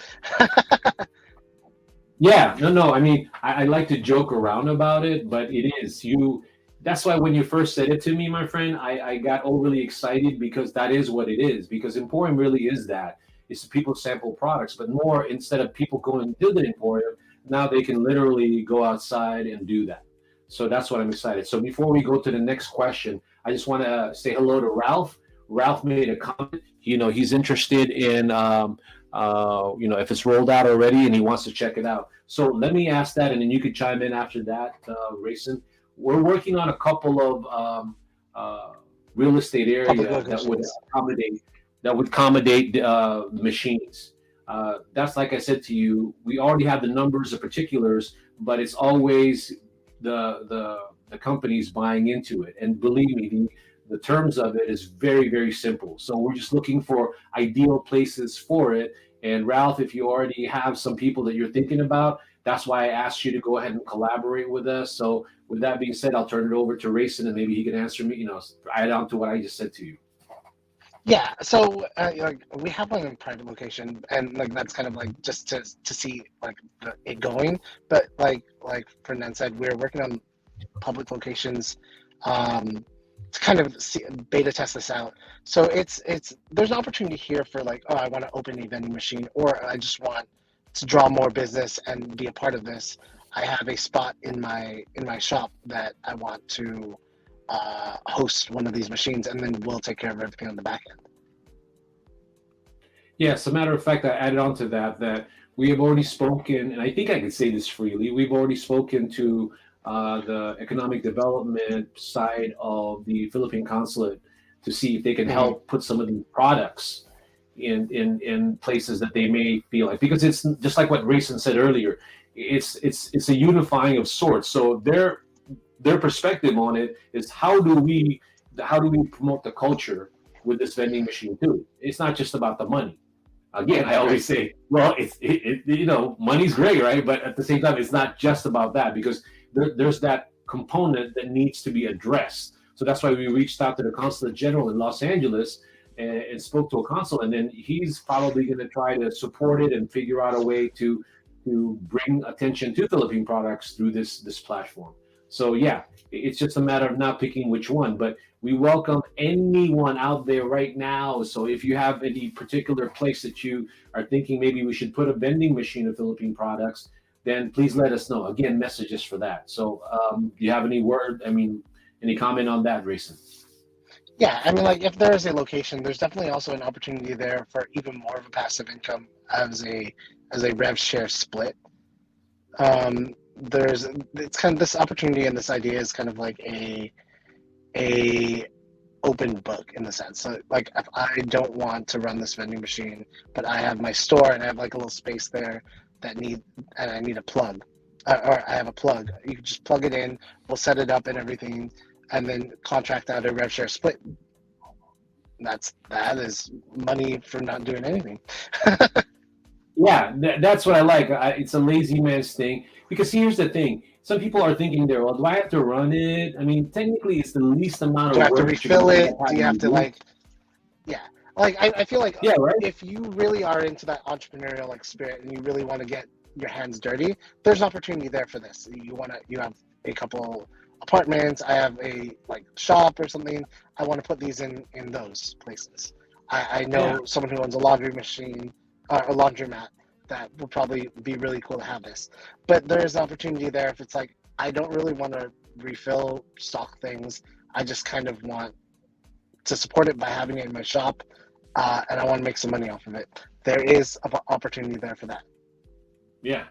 Yeah, no. I mean, I like to joke around about it, but it is you. That's why when you first said it to me, my friend, I got overly excited because that is what it is. Because Emporium really is that. It's people sample products, but more, instead of people going to the Emporium, now they can literally go outside and do that. So that's what I'm excited. So before we go to the next question, I just want to say hello to Ralph. Ralph made a comment. He's interested in, if it's rolled out already and he wants to check it out. So let me ask that, and then you could chime in after that, Rayson. We're working on a couple of real estate Public area locations. that would accommodate machines. That's like I said to you, we already have the numbers, the particulars, but it's always the companies buying into it. And believe me, the terms of it is very, very simple. So we're just looking for ideal places for it. And Ralph, if you already have some people that you're thinking about, that's why I asked you to go ahead and collaborate with us. So with that being said, I'll turn it over to Rayson and maybe he can answer me, add on to what I just said to you. Yeah, so like we have one in private location, and like that's kind of like just to see like it going. But like Fernand said, we're working on public locations to kind of see, beta test this out. So it's there's an opportunity here for like, oh, I want to open a vending machine, or I just want to draw more business and be a part of this. I have a spot in my shop that I want to host one of these machines, and then we'll take care of everything on the back end. Yes, a matter of fact, I added on to that we have already spoken, and I think I can say this freely. We've already spoken to the economic development side of the Philippine consulate to see if they can Mhm. help put some of these products in places that they may feel like, because it's just like what Rayson said earlier. It's a unifying of sorts. So their perspective on it is how do we promote the culture with this vending machine too? It's not just about the money. Again, I Right. always say, well, money's great, right? But at the same time, it's not just about that, because there's that component that needs to be addressed. So that's why we reached out to the consulate general in Los Angeles and spoke to a consul, and then he's probably going to try to support it and figure out a way to bring attention to Philippine products through this platform. So yeah, it's just a matter of not picking which one, but we welcome anyone out there right now. So if you have any particular place that you are thinking maybe we should put a vending machine of Philippine products, then please let us know. Again, messages for that. So do you have any comment on that, Rayson? Yeah, I mean, like if there is a location, there's definitely also an opportunity there for even more of a passive income as a rev share split. There's it's kind of this opportunity and this idea is kind of like a open book in the sense. So like if I don't want to run this vending machine, but I have my store and I have like a little space there that need and I need a plug, or I have a plug. You can just plug it in. We'll set it up and everything, and then contract out a rev share split. That is money for not doing anything. Yeah, that's what I like. It's a lazy man's thing, because here's the thing. Some people are thinking there, well, do I have to run it? I mean, technically, it's the least amount Do of I have to work that you're going refill to end up it? Do you having have to to do. like yeah, like I feel like Yeah, right. if you really are into that entrepreneurial like spirit and you really want to get your hands dirty, there's an opportunity there for this. You have a couple apartments. I have a like shop or something. I want to put these in those places. I Yeah. know someone who owns a laundry machine or a laundromat that would probably be really cool to have this. But there's an opportunity there if it's like I don't really want to refill stock things. I just kind of want to support it by having it in my shop, and I want to make some money off of it. There is an opportunity there for that. Yeah.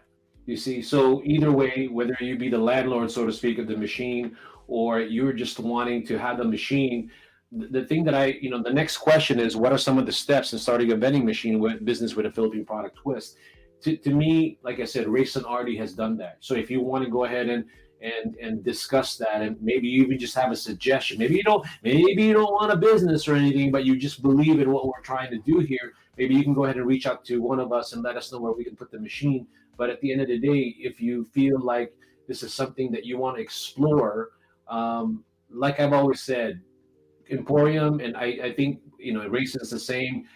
You see, so either way, whether you be the landlord, so to speak, of the machine, or you're just wanting to have the machine, the thing that the next question is, what are some of the steps in starting a vending machine with business with a Philippine product twist? To me, like I said, Rayson already has done that. So if you want to go ahead and discuss that, and maybe you even just have a suggestion, maybe you don't want a business or anything, but you just believe in what we're trying to do here. Maybe you can go ahead and reach out to one of us and let us know where we can put the machine. But at the end of the day, if you feel like this is something that you want to explore, like I've always said, Emporium, and I think Racing is the same.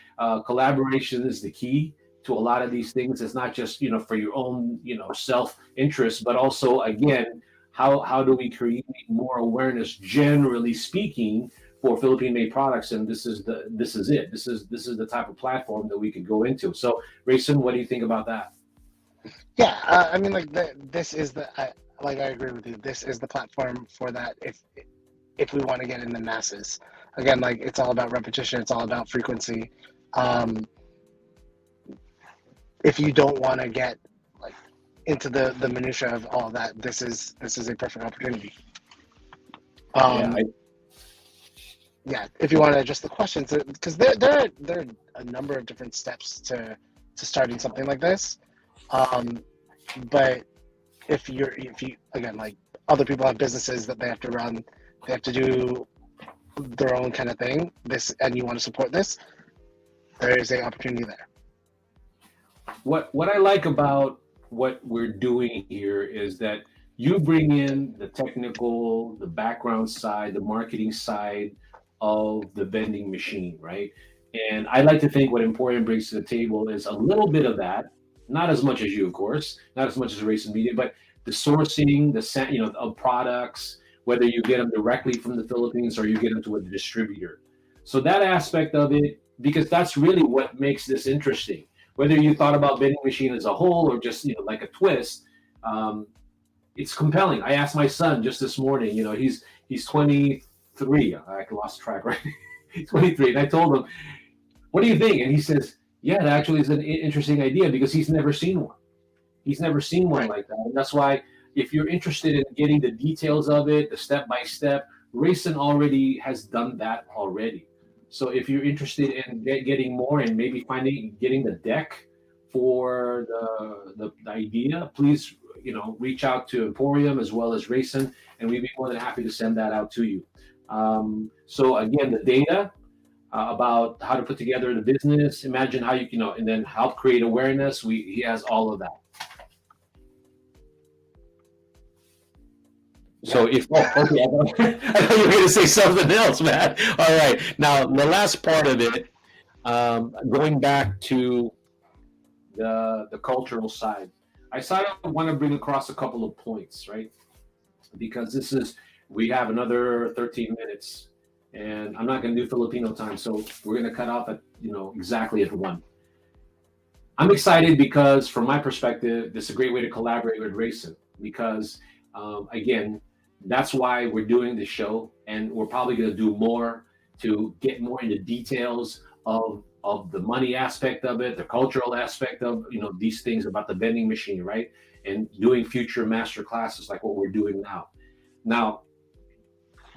Collaboration is the key to a lot of these things. It's not just for your own self interest, but also again, how do we create more awareness, generally speaking, for Philippine-made products? And this is the type of platform that we could go into. So, Rayson, what do you think about that? Yeah, I mean, like this is like I agree with you. This is the platform for that. If we want to get in the masses, again, like it's all about repetition. It's all about frequency. Um, if you don't want to get like into the minutia of all that, this is a perfect opportunity. Yeah, Um, yeah, if you want to adjust the questions, because there are a number of different steps to starting something like this. Um, but if you again, like other people have businesses that they have to run, they have to do their own kind of thing. This and you want to support this, there is a opportunity there. what I like about what we're doing here is that you bring in the technical, the background side, the marketing side of the vending machine, right? And I like to think what Emporium brings to the table is a little bit of that, not as much as you, of course, not as much as Rayson Media, but the sourcing, of products, whether you get them directly from the Philippines or you get them to a distributor. So that aspect of it, because that's really what makes this interesting, whether you thought about vending machine as a whole or just like a twist. um, it's compelling. I asked my son just this morning. He's 23. I lost track, right? He's 23, and I told him, "What do you think?" And he says, "Yeah, that actually is an interesting idea because he's never seen one. He's never seen one Right. like that." And that's why, if you're interested in getting the details of it, the step by step, Rayson already has done that already. So if you're interested in getting more and maybe finding getting the deck for the idea, please reach out to Emporium as well as Rayson, and we'd be more than happy to send that out to you. So again, the data about how to put together the business, imagine how and then help create awareness. He has all of that. So Yeah. if okay, I thought you were going to say something else, man. All right, now the last part of it, going back to the cultural side, I sort of want to bring across a couple of points, right? Because we have another 13 minutes, and I'm not going to do Filipino time, so we're going to cut off at exactly at 1. I'm excited because, from my perspective, this is a great way to collaborate with Rayson because, again, that's why we're doing this show, and we're probably going to do more to get more into details of the money aspect of it, the cultural aspect of these things about the vending machine, right? And doing future master classes like what we're doing now. Now,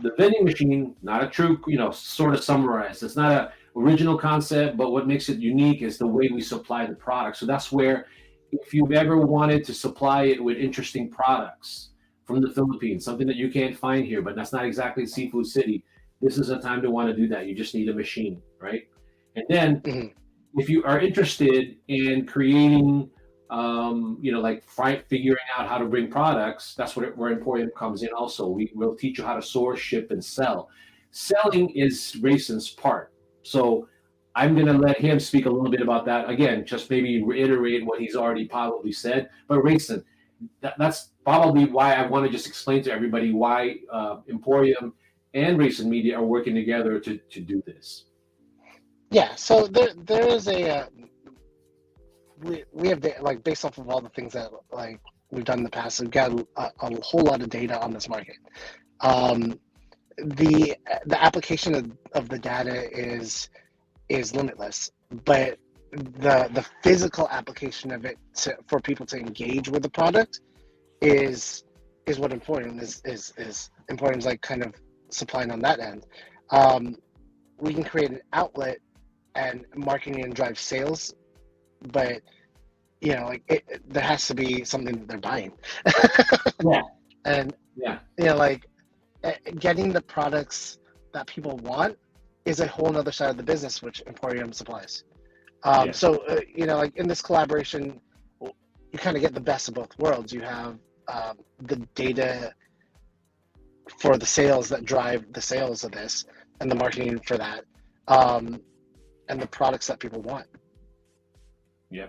the vending machine, not a true, sort of summarized. It's not a original concept, but what makes it unique is the way we supply the product. So that's where, if you've ever wanted to supply it with interesting products from the Philippines, something that you can't find here, but that's not exactly Seafood City, this is a time to want to do that. You just need a machine, right? And then Mhm. if you are interested in creating, like figuring out how to bring products, that's where Emporium comes in. Also, will teach you how to source, ship, and sell. Selling is Rayson's part. So I'm going to let him speak a little bit about that. Again, just maybe reiterate what he's already probably said. But Rayson, that's probably why I want to just explain to everybody why Emporium and Rayson Media are working together to do this. Yeah. So there is we have like based off of all the things that like we've done in the past, we've got a whole lot of data on this market. Um, the application of the data is limitless, but the physical application of it for people to engage with the product is what Emporium is Emporium's like kind of supplying on that end. Um, we can create an outlet and marketing and drive sales, but like there has to be something that they're buying. Yeah, And yeah, like getting the products that people want is a whole nother side of the business, which Emporium supplies. yeah. So like in this collaboration, you kind of get the best of both worlds. You have the data for the sales that drive the sales of this, and the marketing for that, um, and the products that people want. Yeah.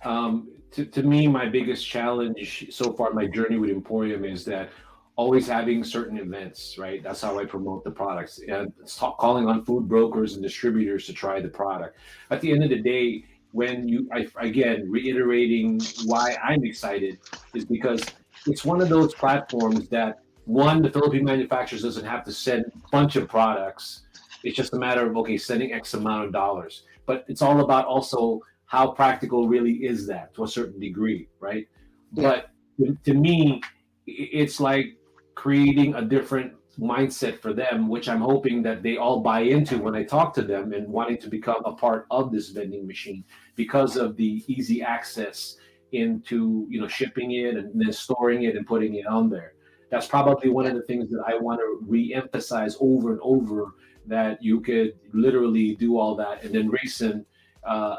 To me, my biggest challenge so far, my journey with Emporium is that always having certain events, right? That's how I promote the products. And calling on food brokers and distributors to try the product. At the end of the day, when again, reiterating why I'm excited is because it's one of those platforms that one, the Philippine manufacturers doesn't have to send a bunch of products. It's just a matter of, okay, sending X amount of dollars. But it's all about also how practical really is that to a certain degree, right? Yeah. But to me, it's like creating a different mindset for them, which I'm hoping that they all buy into when I talk to them and wanting to become a part of this vending machine because of the easy access into shipping it and then storing it and putting it on there. That's probably one Yeah. of the things that I want to re-emphasize over and over, that you could literally do all that. And then Rayson,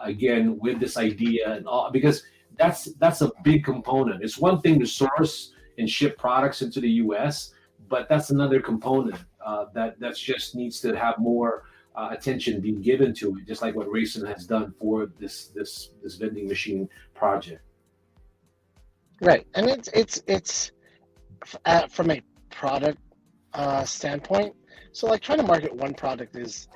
again, with this idea and all, because that's a big component. It's one thing to source and ship products into the U.S., but that's another component that just needs to have more attention being given to it, just like what Rayson has done for this vending machine project. Right. And it's from a product standpoint. So like trying to market one product is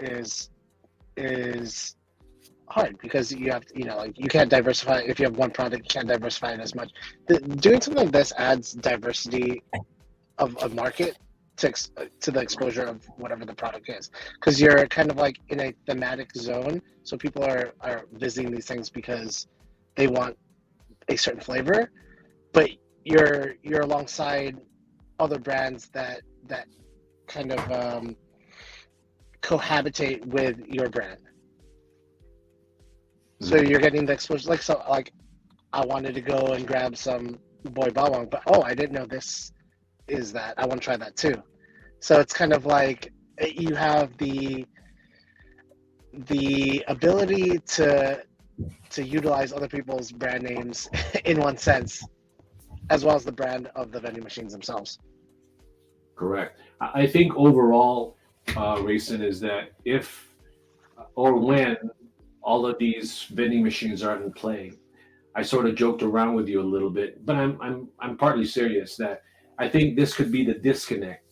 hard because you have to, like you can't diversify. If you have one product, you can't diversify it as much. Doing something like this adds diversity of market to the exposure of whatever the product is, because you're kind of like in a thematic zone, so people are visiting these things because they want a certain flavor, but you're alongside other brands that kind of cohabitate with your brand. So you're getting the exposure. Like, so like I wanted to go and grab some boy bawang, but oh, I didn't know this is that. I want to try that too. So it's kind of like you have the ability to utilize other people's brand names in one sense, as well as the brand of the vending machines themselves. Correct. I think overall, Rayson, is that if or when all of these vending machines are in play, I sort of joked around with you a little bit, but I'm partly serious that I think this could be the disconnect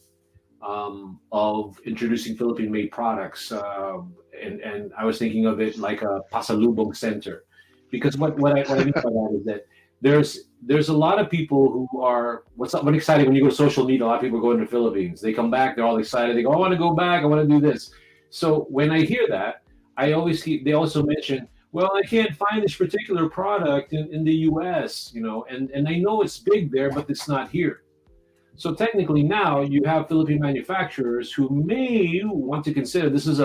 of introducing Philippine-made products, and I was thinking of it like a pasalubong center, because what I mean by that is that there's a lot of people who are what exciting when you go to social media. A lot of people go into the Philippines. They come back, they're all excited. They go, I want to go back. I want to do this. So when I hear that, they also mention, well, I can't find this particular product in the U.S. And I know it's big there, but it's not here. So technically now you have Philippine manufacturers who may want to consider this is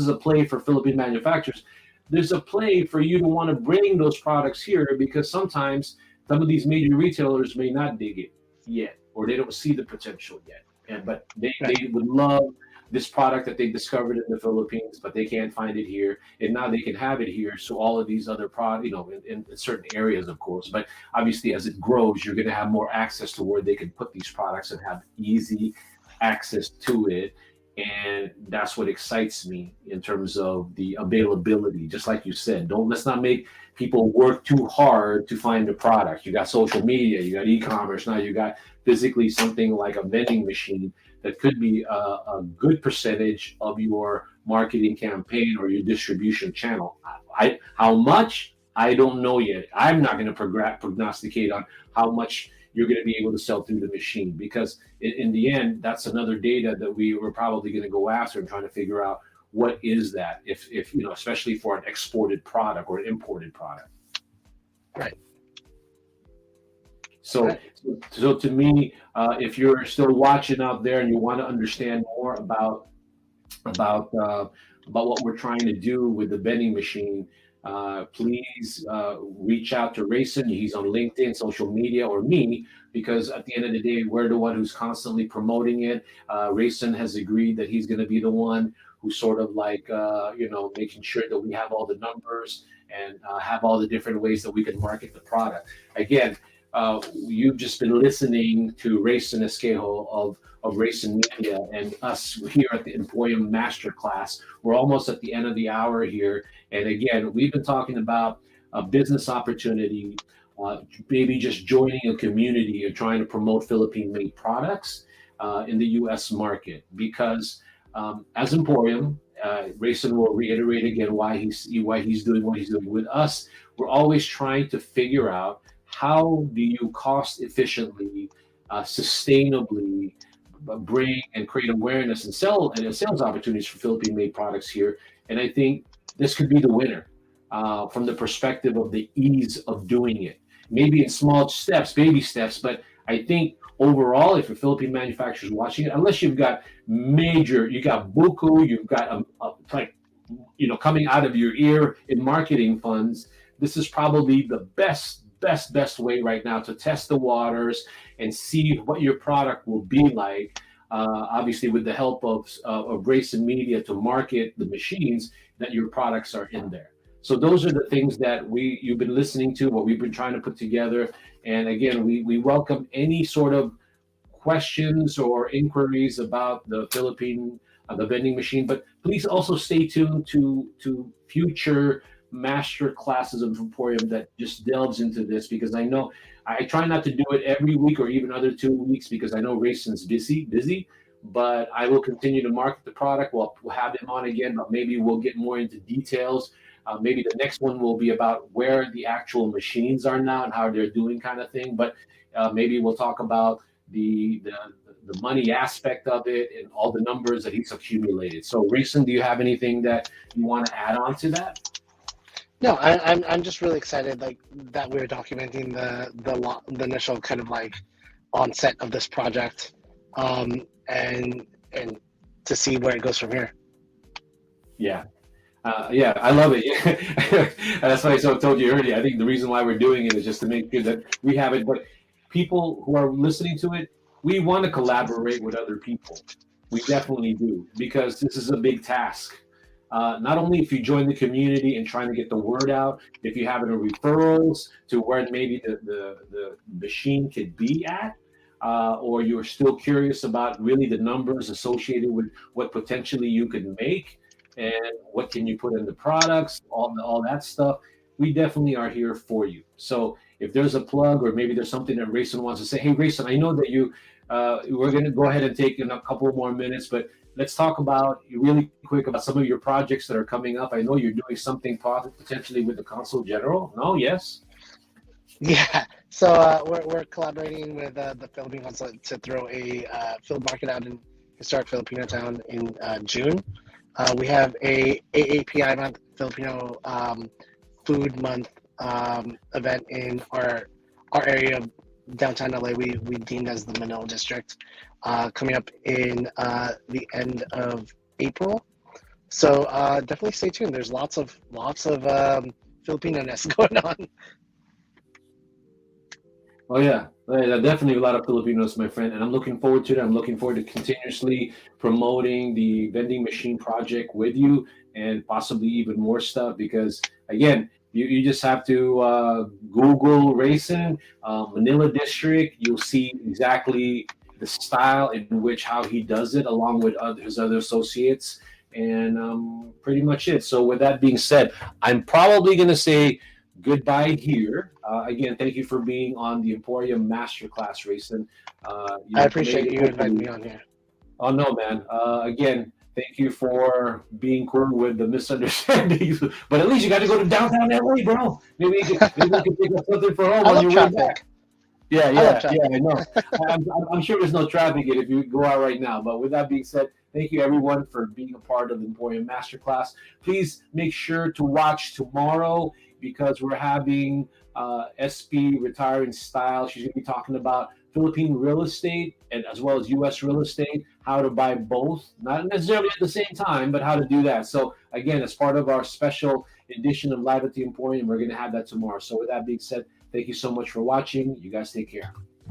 a play for Philippine manufacturers. There's a play for you to want to bring those products here, because sometimes some of these major retailers may not dig it yet, or they don't see the potential yet. But they would love this product that they discovered in the Philippines, but they can't find it here, and now they can have it here. So all of these other products, in certain areas, of course, but obviously as it grows, you're going to have more access to where they can put these products and have easy access to it. And that's what excites me in terms of the availability. Just like you said, let's not make people work too hard to find the product. You got social media, you got e-commerce, now you got physically something like a vending machine that could be a good percentage of your marketing campaign or your distribution channel. How much, I don't know yet. I'm not going to prognosticate on how much you're going to be able to sell through the machine, because in the end, that's another data that we were probably going to go after and trying to figure out what is that, if especially for an exported product or an imported product. Right. So to me, if you're still watching out there and you want to understand more about what we're trying to do with the vending machine, please reach out to Rayson. He's on LinkedIn, social media, or me, because at the end of the day, we're the one who's constantly promoting it. Rayson has agreed that he's going to be the one who's sort of like, making sure that we have all the numbers and have all the different ways that we can market the product. Again, you've just been listening to Rayson Esquejo of Rayson Media and us here at the Emporium Masterclass. We're almost at the end of the hour here. And again, we've been talking about a business opportunity, maybe just joining a community and trying to promote Philippine-made products in the U.S. market. Because as Emporium, Rayson will reiterate again why he's doing what he's doing with us. We're always trying to figure out how do you cost efficiently, sustainably bring and create awareness and sales opportunities for Philippine-made products here. And I think this could be the winner from the perspective of the ease of doing it. Maybe in small steps, baby steps, but I think overall, if you're Philippine manufacturers watching it, unless you've got you got buku, you've got like coming out of your ear in marketing funds, this is probably the best way right now to test the waters and see what your product will be like. Obviously, with the help of Rayson Media to market the machines, that your products are in there. So those are the things that you've been listening to, what we've been trying to put together. And again, we welcome any sort of questions or inquiries about the vending machine. But please also stay tuned to future master classes of Emporium that just delves into this, because I know I try not to do it every week or even other 2 weeks because I know Rayson's busy. But I will continue to market the product. We'll have him on again, but maybe we'll get more into details. Maybe the next one will be about where the actual machines are now and how they're doing, kind of thing. But maybe we'll talk about the money aspect of it and all the numbers that he's accumulated. So, Rayson, do you have anything that you want to add on to that? No, I'm just really excited, like, that we're documenting the initial kind of like onset of this project, and to see where it goes from here. Yeah. I love it. That's why I told you earlier. I think the reason why we're doing it is just to make sure that we have it. But people who are listening to it, we want to collaborate with other people. We definitely do, because this is a big task. Not only if you join the community and trying to get the word out, if you have any referrals to where maybe the machine could be at, or you're still curious about really the numbers associated with what potentially you could make and what can you put in the products, all that stuff, we definitely are here for you. So if there's a plug or maybe there's something that Rayson wants to say, hey, Rayson, I know that we're going to go ahead and take in a couple more minutes, but let's talk about really quick about some of your projects that are coming up. I know you're doing something potentially with the Consul General. No, yes? Yeah. So we're collaborating with the Philippine Consulate to throw a field market out in historic Filipino town in June. We have a AAPI month, Filipino Food Month event in our area of downtown LA. We deemed as the Manila district, coming up in the end of April. So definitely stay tuned. There's lots of Filipino-ness going on. Oh yeah, definitely a lot of Filipinos, my friend, and I'm looking forward to it. I'm looking forward to continuously promoting the vending machine project with you, and possibly even more stuff. Because again, you just have to Google Rayson, Manila District. You'll see exactly the style in which how he does it, along with his other associates, and pretty much it. So with that being said, I'm probably gonna say goodbye here. Again, thank you for being on the Emporium Masterclass, Rayson. I appreciate you inviting me on here. Oh no, man. Again, thank you for being cool with the misunderstandings. But at least you got to go to downtown LA, bro. Maybe you can pick up something for home on your way back. Yeah, I know. I'm sure there's no traffic if you go out right now. But with that being said, thank you everyone for being a part of the Emporium Masterclass. Please make sure to watch tomorrow, because we're having SP Retiring Style. She's going to be talking about Philippine real estate and as well as U.S. real estate, how to buy both, not necessarily at the same time, but how to do that. So again, as part of our special edition of Live at the Emporium, we're going to have that tomorrow. So with that being said, thank you so much for watching. You guys take care.